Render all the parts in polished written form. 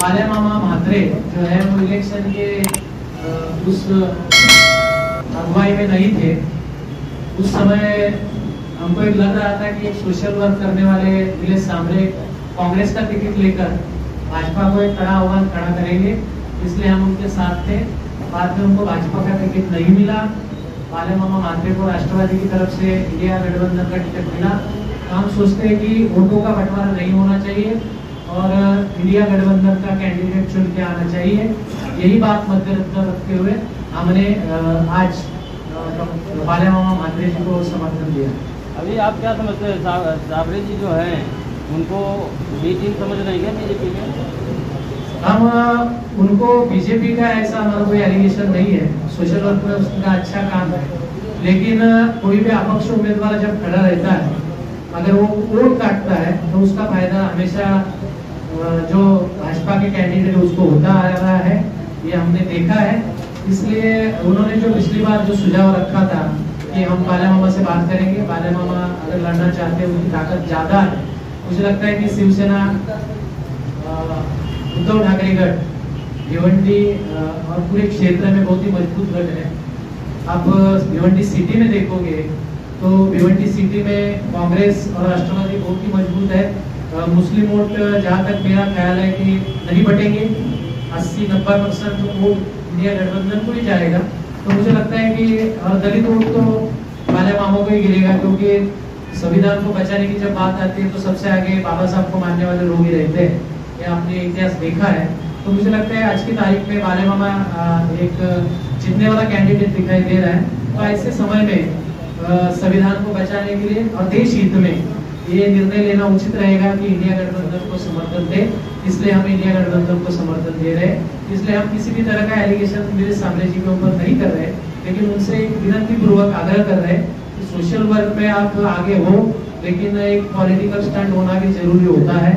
बाले मामा म्हात्रे जो है वो इलेक्शन के उस अगुवाई में नहीं थे। उस समय हमको एक लग रहा था कि एक सोशल वर्क करने वाले नीलेश सांबरे कांग्रेस का टिकट लेकर भाजपा को एक कड़ा आह्वान खड़ा करेंगे, इसलिए हम उनके साथ थे। बाद में उनको भाजपा का टिकट नहीं मिला, बाले मामा म्हात्रे को राष्ट्रवादी की तरफ से इंडिया गठबंधन का टिकट मिला। तो हम सोचते हैं कि वोटों का बंटवारा नहीं होना चाहिए और इंडिया गठबंधन का कैंडिडेट चुन के आना चाहिए। यही बात मद्देनजर रखते हुए हमने आज बाले मामा म्हात्रे जी को समर्थन दिया। अभी आप क्या समझते हैं, सांबरे जी जो हैं उनको बी टीम समझ रहे हैं क्या बीजेपी में? हम उनको बीजेपी का ऐसा हमारा कोई एलिगेशन नहीं है, सोशल वर्क में उसका अच्छा काम है, लेकिन कोई भी अपक्ष उम्मीदवार जब खड़ा रहता है, अगर वो वोट काटता है तो उसका फायदा हमेशा जो भाजपा के कैंडिडेट उसको होता आ रहा है, ये हमने देखा है। इसलिए उन्होंने जो पिछली बार जो सुझाव रखा था कि हम बाले मामा से बात करेंगे, बाले मामा अगर लड़ना चाहते हैं उनकी ताकत ज्यादा है, मुझे लगता है कि शिवसेना उद्धव ठाकरे गढ़ भिवंडी और पूरे क्षेत्र में बहुत ही मजबूत गढ़ है। आप भिवंडी सिटी में देखोगे तो भिवंडी सिटी में कांग्रेस और राष्ट्रवादी बहुत ही मजबूत है। मुस्लिम वोट जहाँ तक मेरा ख्याल है कि नहीं बटेंगे, 80-90% वोट इंडिया गठबंधन को ही जाएगा। तो मुझे लगता है कि दलित वोट तो बाले मामों को ही गिरेगा, क्योंकि संविधान को बचाने की जब बात आती है तो सबसे आगे बाबा साहब को मानने वाले लोग ही रहते हैं, ये आपने इतिहास देखा है। तो मुझे लगता है आज की तारीख में बाले मामा एक जीतने वाला कैंडिडेट दिखाई दे रहा है। तो ऐसे समय में संविधान को बचाने के लिए और देश हित में ये निर्णय लेना उचित रहेगा कि इंडिया गठबंधन को समर्थन दे, इसलिए हम इंडिया गठबंधन को समर्थन दे रहे हैं। इसलिए हम किसी भी तरह का एलिगेशन मेरे सांबरे जी के ऊपर नहीं कर रहे, लेकिन उनसे एक विनती पूर्वक आग्रह कर रहे हैं कि सोशल वर्क में आप आगे हो, लेकिन एक पॉलिटिकल स्टंट होना भी जरूरी होता है।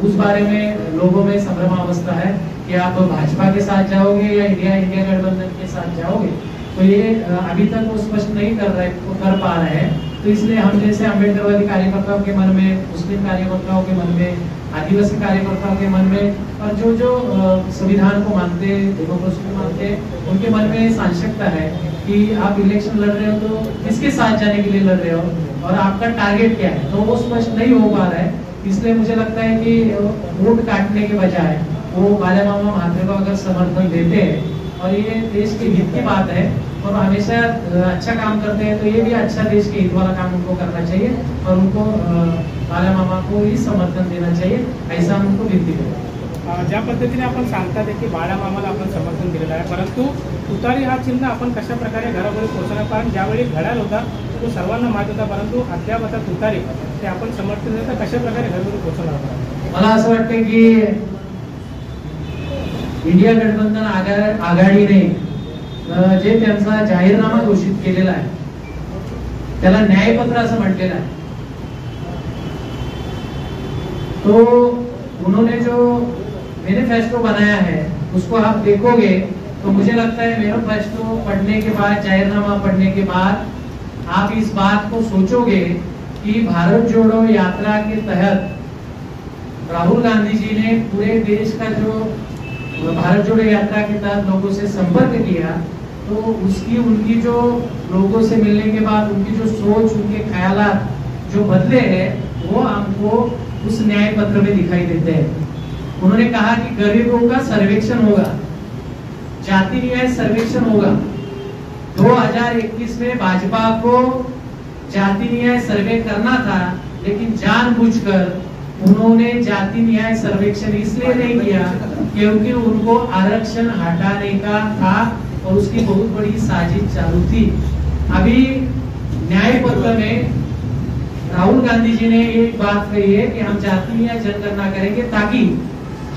उस बारे में लोगों में संभ्रमावस्था है कि आप भाजपा के साथ जाओगे या इंडिया गठबंधन के साथ जाओगे, तो ये अभी तक वो स्पष्ट नहीं कर पा रहे हैं। तो इसलिए हम जैसे अम्बेडकरवादी कार्यकर्ताओं के मन में, मुस्लिम कार्यकर्ताओं के मन में, आदिवासी कार्यकर्ताओं के मन में और जो संविधान को मानते, डेमोक्रेसी को मानते, उनके मन में सांशकता है कि आप इलेक्शन लड़ रहे हो तो किसके साथ जाने के लिए लड़ रहे हो और आपका टारगेट क्या है, तो वो स्पष्ट नहीं हो पा रहा है। इसलिए मुझे लगता है कि वोट काटने के बजाय वो बाले मामा म्हात्रे को अगर समर्थन देते हैं और ये देश के हित की बात है और हमेशा अच्छा काम करते हैं, तो ये भी अच्छा देश के हित वाला काम उनको करना चाहिए और उनको बाले मामा को ही समर्थन देना चाहिए, ऐसा हम उनको विनती करें। ज्या पद्धतीने आपण सांगता की बाळा मामाला आपण समर्थन दिलेलं आहे, परंतु तुतारी हा चिन्ह आपण कशा प्रकारे घरोघरी पोहोचणार? कारण ज्यावेळी घड्याळ होता तो सर्वांना माहीत होता, परंतु अद्याप आता तुतारी ते आपण समर्थन देता कशा प्रकारे घरोघरी पोहोचणार? मला असं वाटतं की इंडिया गठबंधन आघाडीने जे त्यांचा जाहीरनामा घोषित केलेला आहे त्याला न्यायपत्र असं म्हटलेलं आहे। तो उन्होंने जो मैनिफेस्टो बनाया है उसको आप देखोगे तो मुझे लगता है मैनिफेस्टो पढ़ने के बाद, जाहिरनामा पढ़ने के बाद आप इस बात को सोचोगे कि भारत जोड़ो यात्रा के तहत राहुल गांधी जी ने पूरे देश का जो भारत जोड़ो यात्रा के तहत लोगों से संपर्क किया, तो उसकी उनकी जो लोगों से मिलने के बाद उनकी जो सोच, उनके ख्यालात जो बदले हैं वो हमको उस न्याय पत्र में दिखाई देते हैं। उन्होंने कहा कि गरीबों का सर्वेक्षण होगा, जाति न्याय सर्वेक्षण होगा। 2021 में भाजपा को जाति न्याय सर्वे करना था, लेकिन जानबूझकर उन्होंने जाति न्याय सर्वेक्षण इसलिए नहीं किया क्योंकि उनको आरक्षण हटाने का था और उसकी बहुत बड़ी साजिश चालू थी। अभी न्याय पत्र में राहुल गांधी जी ने एक बात कही है कि हम जाति न्याय जनगणना करेंगे ताकि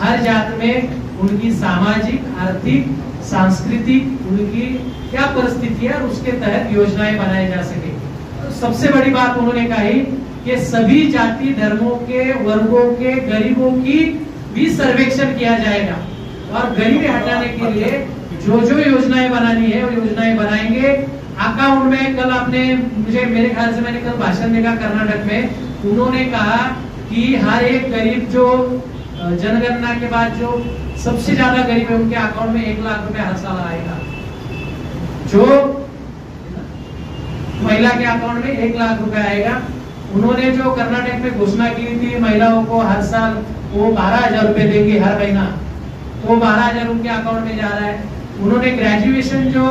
हर जात में उनकी सामाजिक, आर्थिक, सांस्कृतिक उनकी क्या परिस्थिति है और उसके तहत योजनाएं बनाई जा सके। तो सबसे बड़ी बात उन्होंने कही कि सभी जाति धर्मों के, वर्गों के, गरीबों की भी सर्वेक्षण किया जाएगा और गरीबी हटाने के लिए जो जो योजनाएं बनानी है वो योजनाएं बनाएंगे। अकाउंट में कल आपने मेरे ख्याल से मैंने कल भाषण देखा कर्नाटक में, उन्होंने कहा कि हर एक गरीब जो जनगणना के बाद जो सबसे ज्यादा गरीब है उनके अकाउंट में 1 लाख रुपए हर साल आएगा। जो महिला के अकाउंट में 1 लाख रुपए आएगा। उन्होंने जो कर्नाटक में घोषणा की थी महिलाओं को हर साल वो 12,000 रुपए देंगे हर महीना, वो 12,000 उनके अकाउंट में जा रहा है। उन्होंने ग्रेजुएशन जो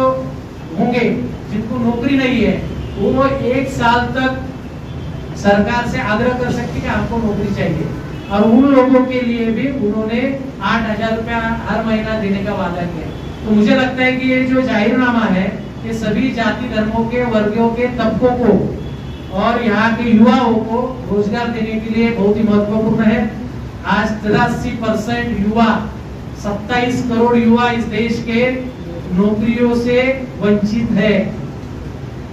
होंगे जिनको नौकरी नहीं है वो 1 साल तक सरकार से आग्रह कर सकते कि हमको नौकरी चाहिए, और उन लोगों के लिए भी उन्होंने 8,000 रुपया हर महीना देने का वादा किया। तो मुझे लगता है कि ये जो जाहिरनामा है ये सभी जाति धर्मों के वर्गों के तबकों को और यहाँ के युवाओं को रोजगार देने के लिए बहुत ही महत्वपूर्ण है। आज 83% युवा, 27 करोड़ युवा इस देश के नौकरियों से वंचित है,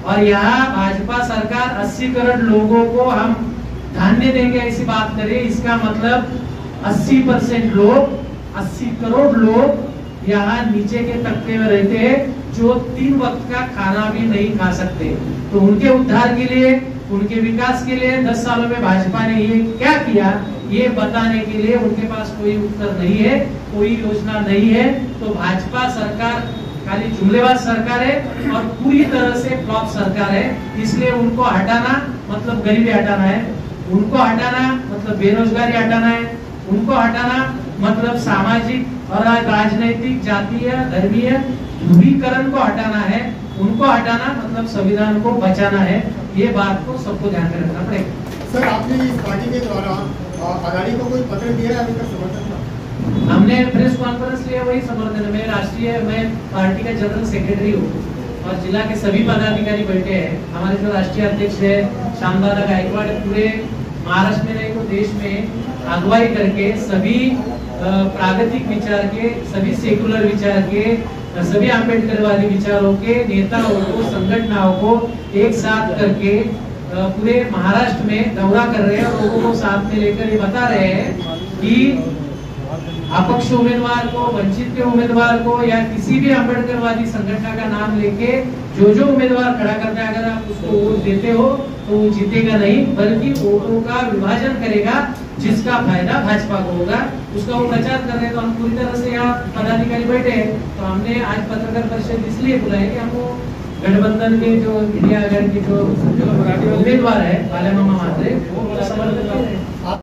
और यहाँ भाजपा सरकार 80 करोड़ लोगों को हम धान्य देंगे ऐसी बात करे, इसका मतलब 80% लोग, 80 करोड़ लोग यहाँ नीचे के तबके में रहते हैं जो 3 वक्त का खाना भी नहीं खा सकते। तो उनके उद्धार के लिए, उनके विकास के लिए 10 सालों में भाजपा ने ये क्या किया ये बताने के लिए उनके पास कोई उत्तर नहीं है, कोई योजना नहीं है। तो भाजपा सरकार खाली जुमलेबाज सरकार है और पूरी तरह से फ्लॉप सरकार है। इसलिए उनको हटाना मतलब गरीबी हटाना है, उनको हटाना मतलब बेरोजगारी हटाना है, उनको हटाना मतलब सामाजिक और राजनीतिक जातीय धर्मीय ध्रुवीकरण को हटाना है, उनको हटाना मतलब संविधान को बचाना है। ये बात को सबको ध्यान में रखना पड़ेगा। सर, आपने इस पार्टी के द्वारा अदानी को कोई पत्र दिया है अभी तक समर्थन का? हमने प्रेस कॉन्फ्रेंस लिया, वही समर्थन है। मैं पार्टी का जनरल सेक्रेटरी हूँ और जिला के सभी पदाधिकारी बैठे हैं। हमारे जो राष्ट्रीय अध्यक्ष है श्यामदादा गायकवाड़ पूरे महाराष्ट्र में नहीं तो देश में अगुवाई करके सभी प्रागतिक विचार के, सभी सेकुलर विचार के, सभी अम्बेडकरवादी विचारों के नेताओं को, संगठनों को एक साथ करके पूरे महाराष्ट्र में दौरा कर रहे हैं और लोगों को साथ में लेकर ये बता रहे हैं कि अपक्ष उम्मीदवार को, वंचित के उम्मीदवार को या किसी भी अम्बेडकरवादी संगठन का नाम लेके जो उम्मीदवार खड़ा करता है अगर आप उसको वोट देते हो तो वो जीतेगा नहीं, बल्कि वोटों का विभाजन करेगा जिसका फायदा भाजपा को होगा, उसका वो प्रचार कर रहे हैं। तो हम पूरी तरह से यहाँ पदाधिकारी बैठे हैं। तो हमने आज पत्रकार परिषद इसलिए बुलाई कि हमको गठबंधन के जो इंडिया आघाड़ी के जो उम्मीदवार है बाला मामा मात्रे वो समर्थन